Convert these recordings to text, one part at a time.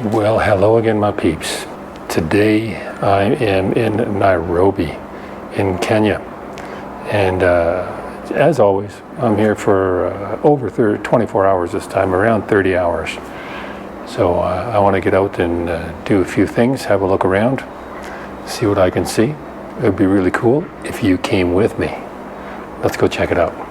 Well, hello again, my peeps. Today I am in Nairobi, in Kenya, and as always, I'm here for over 24 hours this time, around 30 hours. So I want to get out and do a few things, have a look around, see what I can see. It would be really cool if you came with me. Let's go check it out.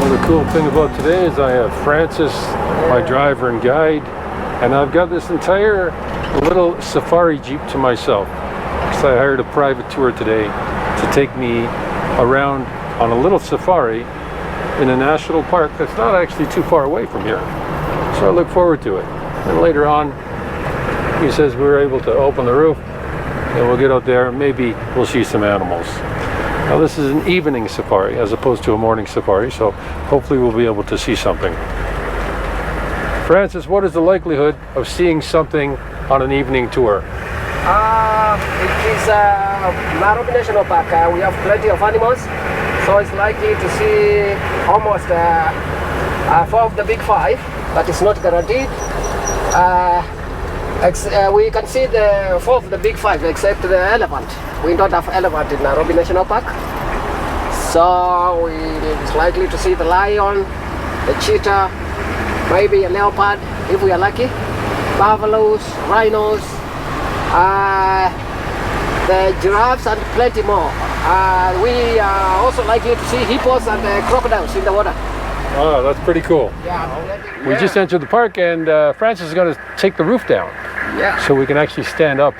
The cool thing about today is I have Francis, my driver and guide, and I've got this entire little safari jeep to myself. So I hired a private tour today to take me around on a little safari in a national park that's not actually too far away from here. So I look forward to it. And later on, he says we're able to open the roof and we'll get out there and maybe we'll see some animals. Now this is an evening safari as opposed to a morning safari, so hopefully we'll be able to see something. Francis, what is the likelihood of seeing something on an evening tour? It is Nairobi National Park. We have plenty of animals, so it's likely to see almost 4 of the big 5, but it's not guaranteed. We can see the 4 of the big 5 except the elephant. We don't have elephant in Nairobi National Park. So it's likely to see the lion, the cheetah, maybe a leopard if we are lucky, buffaloes, rhinos, the giraffes and plenty more. We are also likely to see hippos and crocodiles in the water. Oh, that's pretty cool. Yeah. We just entered the park and Francis is going to take the roof down. Yeah. So we can actually stand up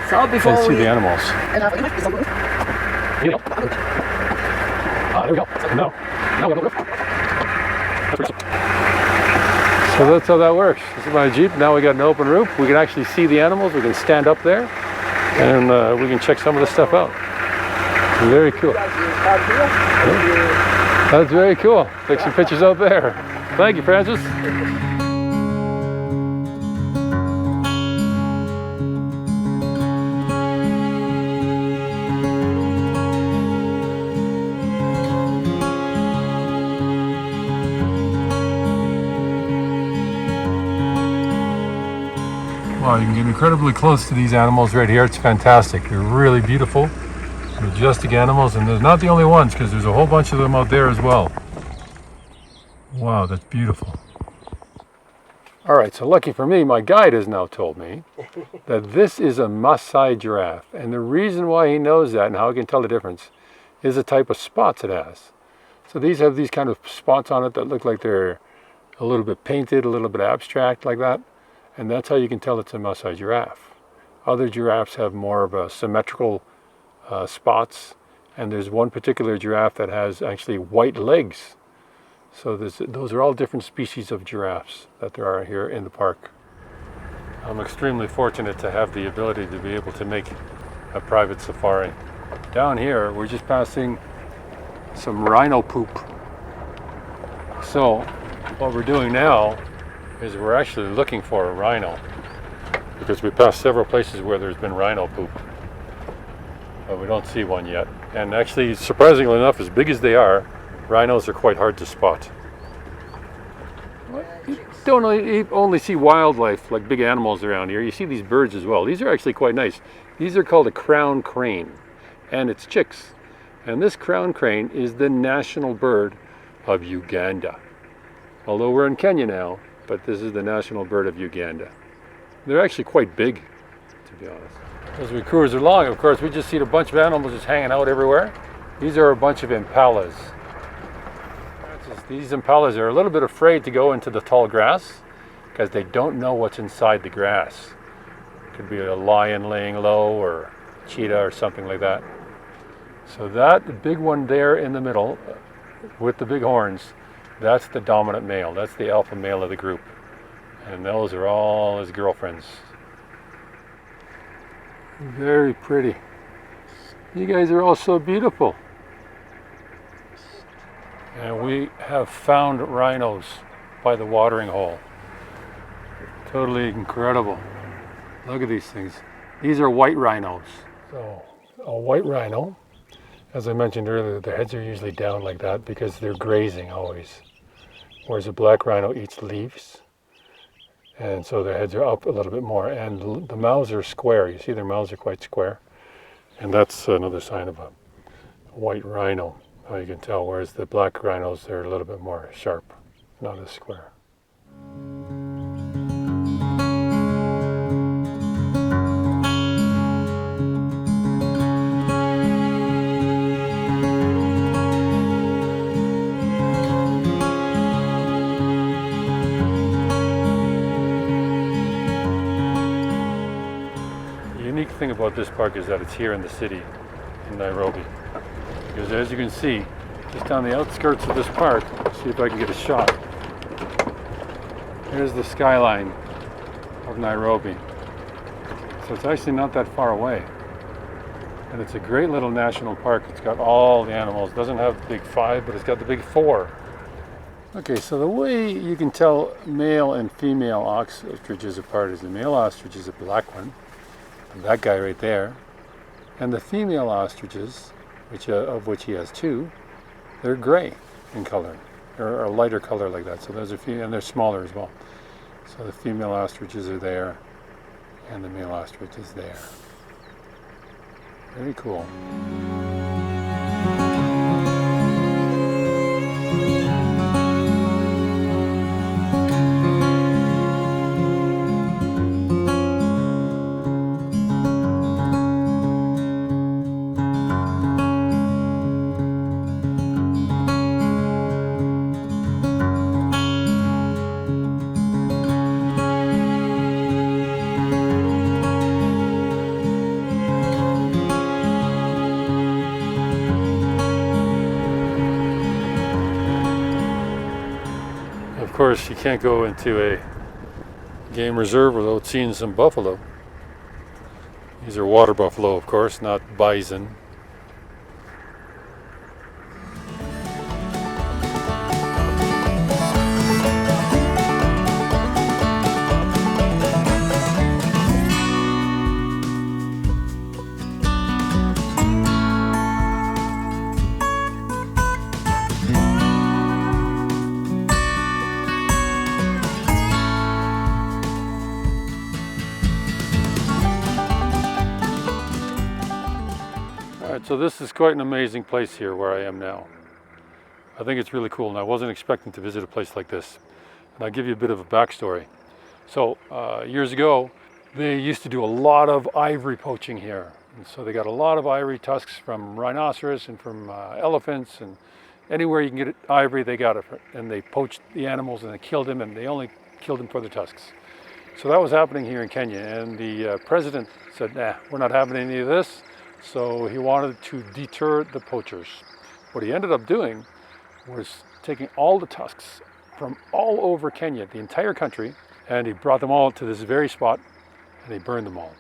and see the animals. There we go. No. No, we have a roof. So that's how that works. This is my Jeep. Now we got an open roof. We can actually see the animals. We can stand up there and we can check some of the stuff out. Very cool. That's very cool. Take some pictures out there. Thank you, Francis. Wow, you can get incredibly close to these animals right here. It's fantastic. They're really beautiful, majestic animals, and they're not the only ones because there's a whole bunch of them out there as well. Wow, that's beautiful. All right, so lucky for me, my guide has now told me that this is a Maasai giraffe, and the reason why he knows that and how he can tell the difference is the type of spots it has. So these have these kind of spots on it that look like they're a little bit painted, a little bit abstract like that. And that's how you can tell it's a Maasai giraffe. Other giraffes have more of a symmetrical spots, and there's one particular giraffe that has actually white legs. So those are all different species of giraffes that there are here in the park. I'm extremely fortunate to have the ability to be able to make a private safari. Down here, we're just passing some rhino poop. So what we're doing now is we're actually looking for a rhino because we passed several places where there's been rhino poop, but we don't see one yet. And actually, surprisingly enough, as big as they are, rhinos are quite hard to spot. You don't only see wildlife like big animals around here, you see these birds as well. These are actually quite nice. These are called a crown crane and it's chicks. And this crown crane is the national bird of Uganda. Although we're in Kenya now, but this is the national bird of Uganda. They're actually quite big, to be honest. As we cruise along, of course, we just see a bunch of animals just hanging out everywhere. These are a bunch of impalas. These impalas are a little bit afraid to go into the tall grass because they don't know what's inside the grass. It could be a lion laying low or a cheetah or something like that. So that big one there in the middle with the big horns, that's the dominant male. That's the alpha male of the group. And those are all his girlfriends. Very pretty. You guys are all so beautiful. And we have found rhinos by the watering hole. Totally incredible. Look at these things. These are white rhinos. So a white rhino, as I mentioned earlier, their heads are usually down like that because they're grazing always. Whereas a black rhino eats leaves. And so their heads are up a little bit more. And the mouths are square. You see their mouths are quite square. And that's another sign of a white rhino, how you can tell. Whereas the black rhinos, they're a little bit more sharp, not as square. The unique thing about this park is that it's here in the city, in Nairobi. Because as you can see, just on the outskirts of this park, see if I can get a shot. Here's the skyline of Nairobi. So it's actually not that far away. And it's a great little national park. It's got all the animals. It doesn't have the big 5, but it's got the big 4. Okay, so the way you can tell male and female ostriches apart is the male ostrich is a black one. That guy right there, and the female ostriches, of which he has 2, they're gray in color, or a lighter color like that. So those are and they're smaller as well. So the female ostriches are there, and the male ostrich is there. Very cool. Of course, you can't go into a game reserve without seeing some buffalo. These are water buffalo, of course, not bison. So this is quite an amazing place here where I am now. I think it's really cool, and I wasn't expecting to visit a place like this. And I'll give you a bit of a backstory. So years ago, they used to do a lot of ivory poaching here. And so they got a lot of ivory tusks from rhinoceros and from elephants, and anywhere you can get ivory, they got it. And they poached the animals and they killed them, and they only killed them for the tusks. So that was happening here in Kenya, and the president said, nah, we're not having any of this. So he wanted to deter the poachers. What he ended up doing was taking all the tusks from all over Kenya, the entire country, and he brought them all to this very spot, and he burned them all.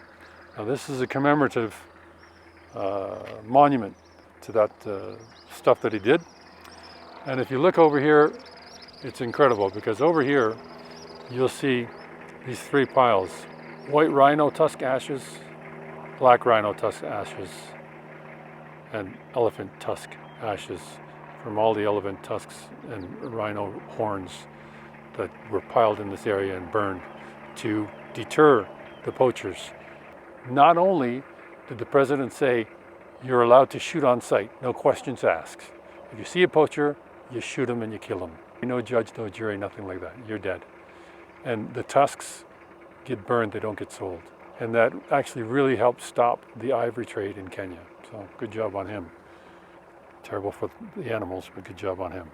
Now this is a commemorative monument to that stuff that he did. And if you look over here, it's incredible, because over here you'll see these 3 piles: white rhino tusk ashes, black rhino tusk ashes, and elephant tusk ashes from all the elephant tusks and rhino horns that were piled in this area and burned to deter the poachers. Not only did the president say, you're allowed to shoot on sight, no questions asked. If you see a poacher, you shoot him and you kill him. No judge, no jury, nothing like that. You're dead. And the tusks get burned, they don't get sold. And that actually really helped stop the ivory trade in Kenya. So good job on him. Terrible for the animals, but good job on him.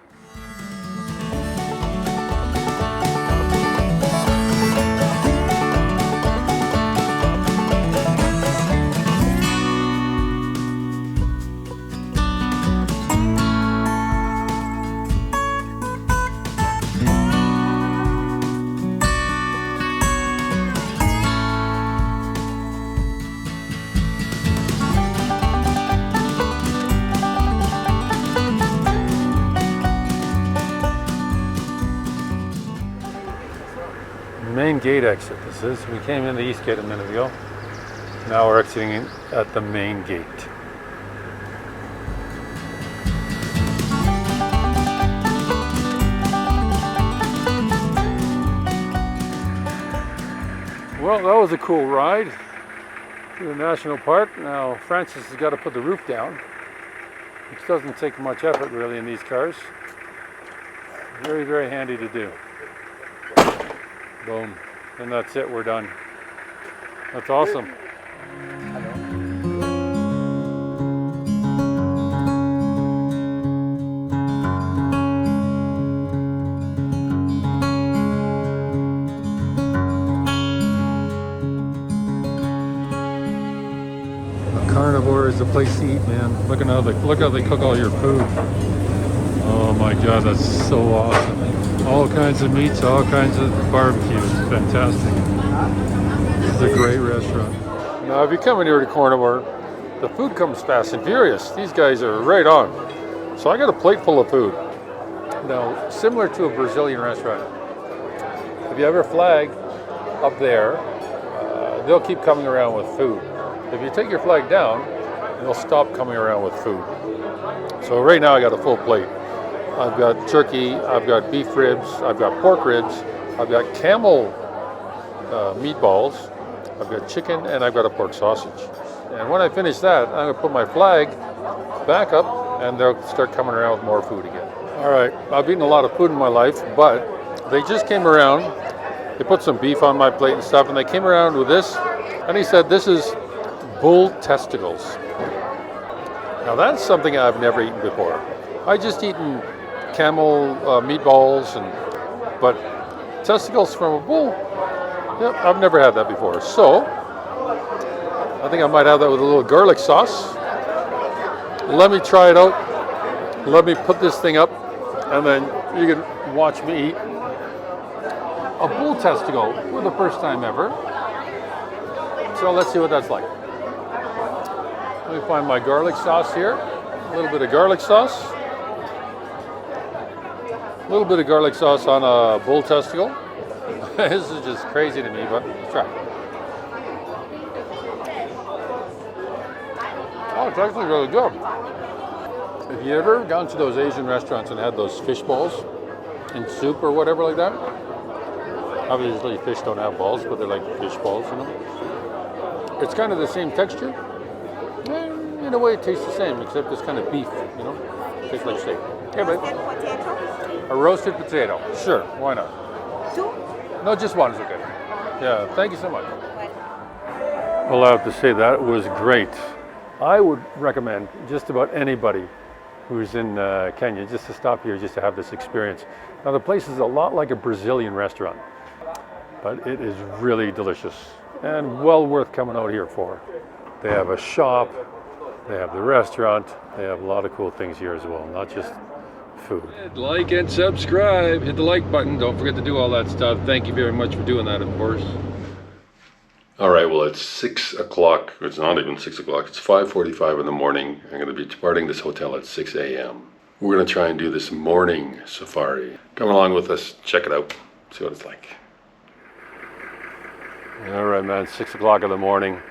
main gate exit. This is. We came in the east gate a minute ago. Now we're exiting in at the main gate. Well, that was a cool ride through the national park. Now Francis has got to put the roof down, which doesn't take much effort really in these cars. Very, very handy to do. Boom. And that's it, we're done. That's awesome. Carnivore is the place to eat, man. Look how they cook all your food. Oh my God, that's so awesome. All kinds of meats, all kinds of barbecues. Fantastic. This is a great restaurant. Now, if you come in here to Carnivore, the food comes fast and furious. These guys are right on. So I got a plate full of food. Now, similar to a Brazilian restaurant, if you have your flag up there, they'll keep coming around with food. If you take your flag down, they'll stop coming around with food. So right now I got a full plate. I've got turkey, I've got beef ribs, I've got pork ribs, I've got camel meatballs, I've got chicken, and I've got a pork sausage. And when I finish that, I'm gonna put my flag back up and they'll start coming around with more food again. All right, I've eaten a lot of food in my life, but they just came around, they put some beef on my plate and stuff, and they came around with this, and he said, this is bull testicles. Now that's something I've never eaten before. I just eaten camel meatballs, but testicles from a bull, yep, I've never had that before. So I think I might have that with a little garlic sauce. Let me try it out. Let me put this thing up, and then you can watch me eat a bull testicle for the first time ever. So let's see what that's like. Let me find my garlic sauce here. A little bit of garlic sauce. A little bit of garlic sauce on a bull testicle. This is just crazy to me, but let's try. Oh, it's actually really good. Have you ever gone to those Asian restaurants and had those fish balls in soup or whatever like that? Obviously fish don't have balls, but they're like fish balls, you know? It's kind of the same texture. In a way, it tastes the same, except it's kind of beef, you know? It tastes like steak. Hey, babe. Roasted potato? A roasted potato. Sure, why not? Two? No, just one is okay. Yeah, thank you so much. Well, I have to say that was great. I would recommend just about anybody who's in Kenya just to stop here, just to have this experience. Now, the place is a lot like a Brazilian restaurant, but it is really delicious and well worth coming out here for. They have a shop, they have the restaurant, they have a lot of cool things here as well, not just food. Like and subscribe, hit the like button, don't forget to do all that stuff. Thank you very much for doing that, of course. All right, well, it's 6 o'clock. It's not even 6 o'clock. It's 5:45 in the morning. I'm going to be departing this hotel at 6 a.m. We're going to try and do this morning safari. Come along with us, check it out, see what it's like. All right, man, 6 o'clock in the morning.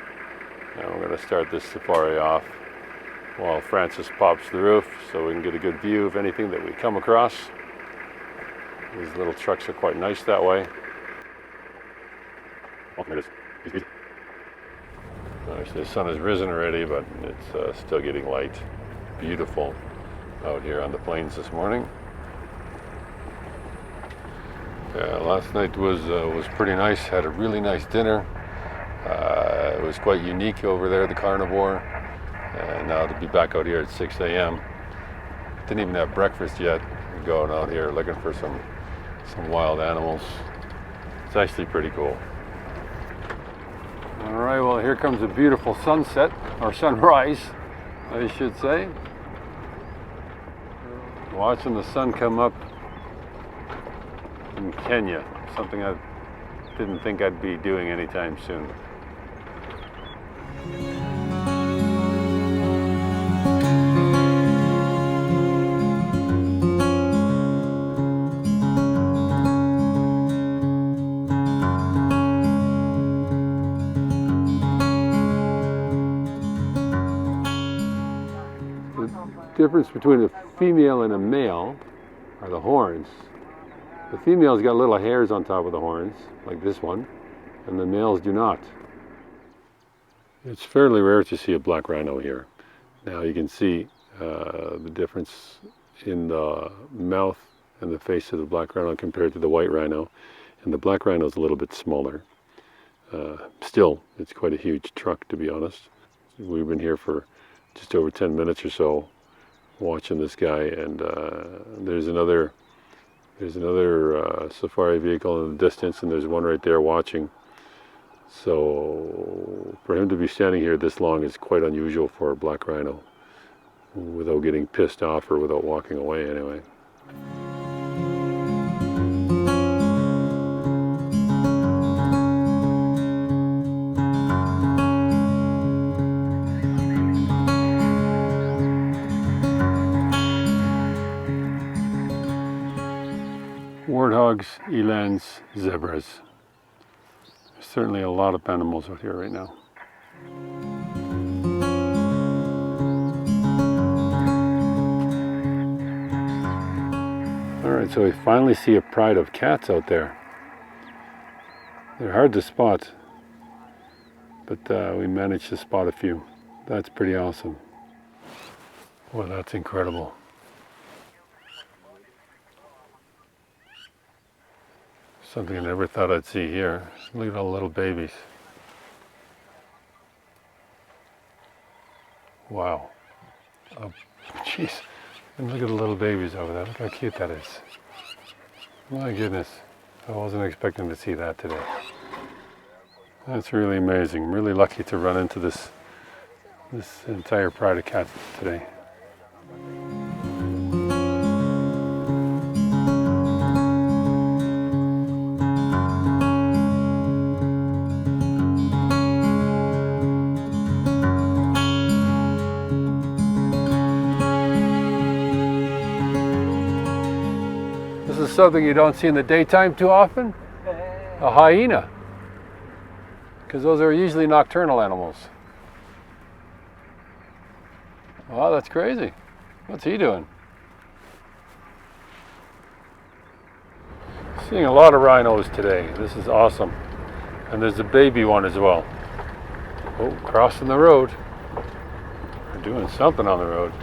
Now we're going to start this safari off while Francis pops the roof so we can get a good view of anything that we come across. These little trucks are quite nice that way. Oh, there it is. Actually, the sun has risen already, but it's still getting light. Beautiful out here on the plains this morning. Yeah, last night was pretty nice. Had a really nice dinner. It was quite unique over there, the Carnivore. And now to be back out here at 6 a.m. Didn't even have breakfast yet. We're going out here looking for some wild animals. It's actually pretty cool. All right, well, here comes a beautiful sunset, or sunrise, I should say. Watching the sun come up in Kenya, something I didn't think I'd be doing anytime soon. The difference between a female and a male are the horns. The female's got little hairs on top of the horns, like this one, and the males do not. It's fairly rare to see a black rhino here. Now you can see the difference in the mouth and the face of the black rhino compared to the white rhino. And the black rhino is a little bit smaller. Still, it's quite a huge truck, to be honest. We've been here for just over 10 minutes or so watching this guy, and there's another safari vehicle in the distance, and there's one right there watching. So for him to be standing here this long is quite unusual for a black rhino, without getting pissed off or without walking away anyway. Warthogs, elands, zebras. There's certainly a lot of animals out here right now. Alright, so we finally see a pride of cats out there. They're hard to spot, but we managed to spot a few. That's pretty awesome. Well, that's incredible. Something I never thought I'd see here. Look at all the little babies. Wow. Oh, jeez. And look at the little babies over there. Look how cute that is. My goodness. I wasn't expecting to see that today. That's really amazing. I'm really lucky to run into this entire pride of cats today. This is something you don't see in the daytime too often. A hyena. Because those are usually nocturnal animals. Wow, that's crazy. What's he doing? Seeing a lot of rhinos today. This is awesome. And there's a baby one as well. Oh, crossing the road. They're doing something on the road.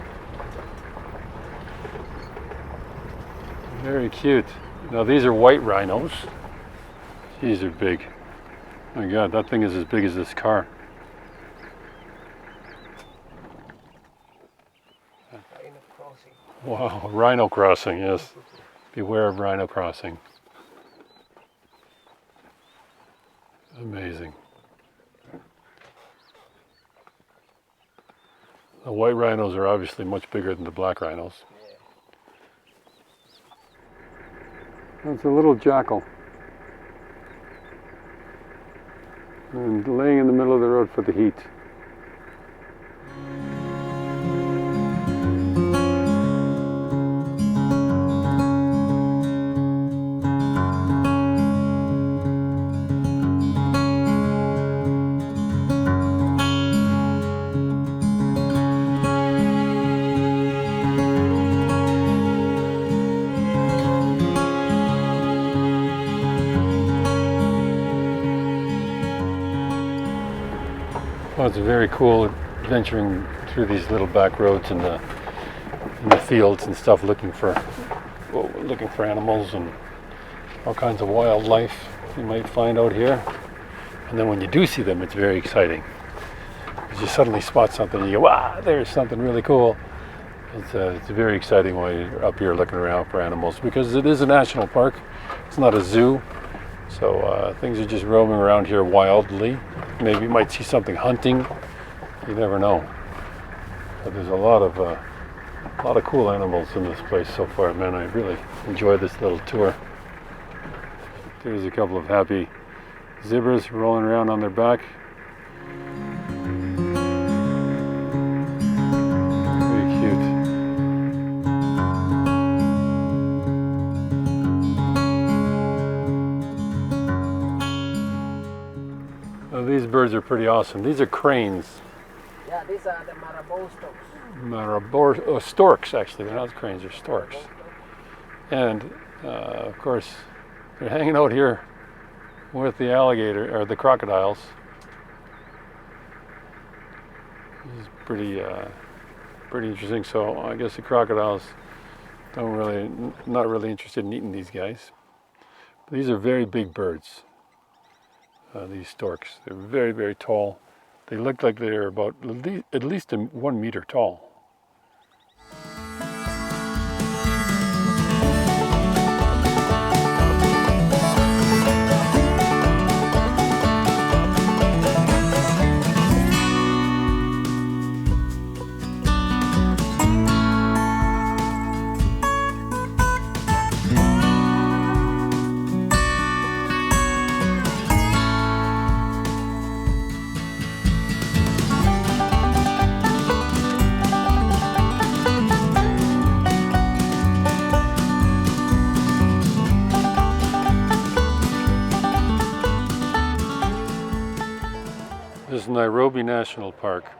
Very cute. Now these are white rhinos. These are big. My God, that thing is as big as this car. Wow, rhino crossing, yes. Beware of rhino crossing. Amazing. The white rhinos are obviously much bigger than the black rhinos. That's a little jackal. And laying in the middle of the road for the heat. Well, it's very cool adventuring through these little back roads in the fields and stuff, looking for animals and all kinds of wildlife you might find out here. And then when you do see them, it's very exciting. Because you suddenly spot something and you go, wow, there's something really cool. It's very exciting while you're up here looking around for animals, because it is a national park. It's not a zoo. So things are just roaming around here wildly. Maybe you might see something hunting. You never know. But there's a lot of cool animals in this place so far, man. I really enjoyed this little tour. There's a couple of happy zebras rolling around on their back. Very cute. These birds are pretty awesome. These are cranes. Yeah, these are the marabou storks. storks, actually. They're not cranes, they're storks. And of course, they're hanging out here with the alligator or the crocodiles. This is pretty interesting. So I guess the crocodiles not really interested in eating these guys. But these are very big birds. These storks. They're very, very tall. They look like they're about at least 1 meter tall. This Nairobi National Park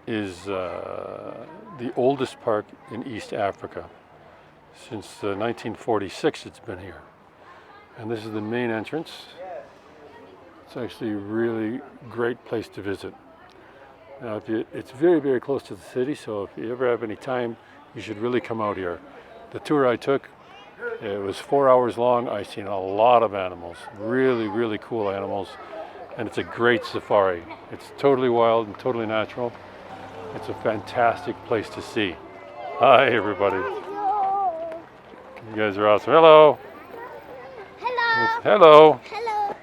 is the oldest park in East Africa. Since 1946 it's been here. And this is the main entrance. It's actually a really great place to visit. Now, it's very, very close to the city, so if you ever have any time, you should really come out here. The tour I took, it was 4 hours long. I seen a lot of animals, really, really cool animals. And it's a great safari. It's totally wild and totally natural. It's a fantastic place to see. Hi, everybody. You guys are awesome. Hello. Hello. Hello. Hello.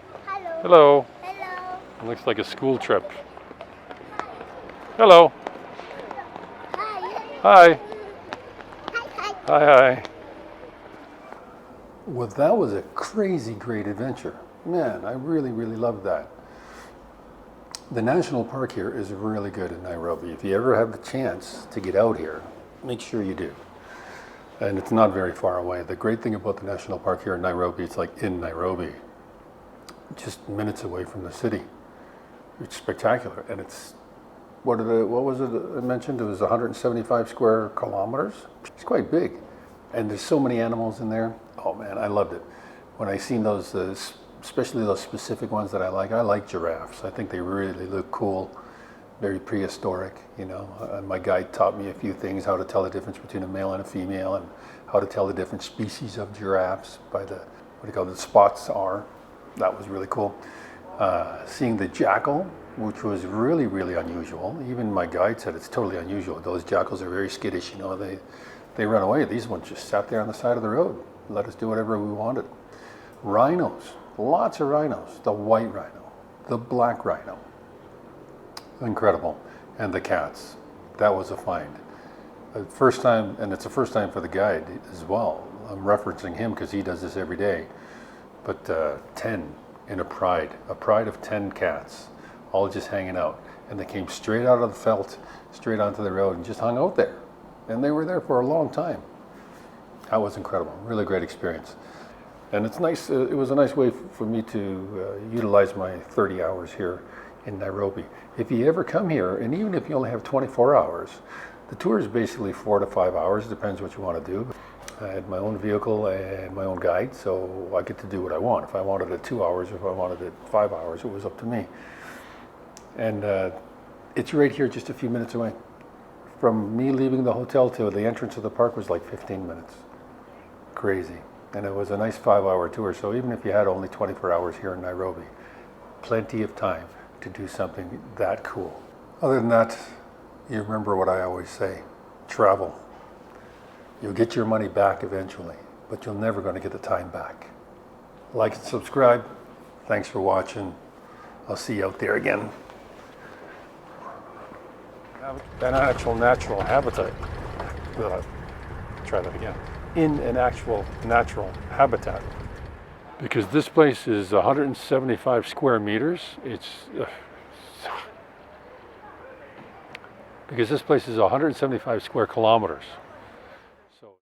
Hello. Hello. Hello. It looks like a school trip. Hello. Hi. Hi. Hi. Hi, hi. Well, that was a crazy great adventure. Man, I really, really loved that. The national park here is really good in Nairobi. If you ever have the chance to get out here, make sure you do. And it's not very far away. The great thing about the national park here in Nairobi, it's like in Nairobi, just minutes away from the city. It's spectacular. And it's, what was it I mentioned? It was 175 square kilometers. It's quite big. And there's so many animals in there. Oh man, I loved it. When I seen those, especially those specific ones that I like giraffes. I think they really look cool, very prehistoric, you know. My guide taught me a few things, how to tell the difference between a male and a female, and how to tell the different species of giraffes by the, the spots are. That was really cool. Seeing the jackal, which was really, really unusual. Even my guide said it's totally unusual. Those jackals are very skittish, you know. They run away. These ones just sat there on the side of the road, let us do whatever we wanted. Rhinos. Lots of rhinos, the white rhino, the black rhino. Incredible. And the cats. That was a find. First time, and it's the first time for the guide as well. I'm referencing him because he does this every day. But 10 in a pride of 10 cats, all just hanging out. And they came straight out of the veld, straight onto the road and just hung out there. And they were there for a long time. That was incredible. Really great experience. And it's nice, it was a nice way for me to utilize my 30 hours here in Nairobi. If you ever come here, and even if you only have 24 hours, the tour is basically 4 to 5 hours, depends what you want to do. I had my own vehicle and my own guide, so I get to do what I want. If I wanted it 2 hours, if I wanted it 5 hours, it was up to me. And it's right here, just a few minutes away. From me leaving the hotel to the entrance of the park was like 15 minutes. Crazy. And it was a nice 5-hour tour, so even if you had only 24 hours here in Nairobi, plenty of time to do something that cool. Other than that, you remember what I always say, travel. You'll get your money back eventually, but you're never going to get the time back. Like and subscribe. Thanks for watching. I'll see you out there again. An actual natural habitat. Try that again. In an actual natural habitat. Because this place is 175 square meters. Because this place is 175 square kilometers.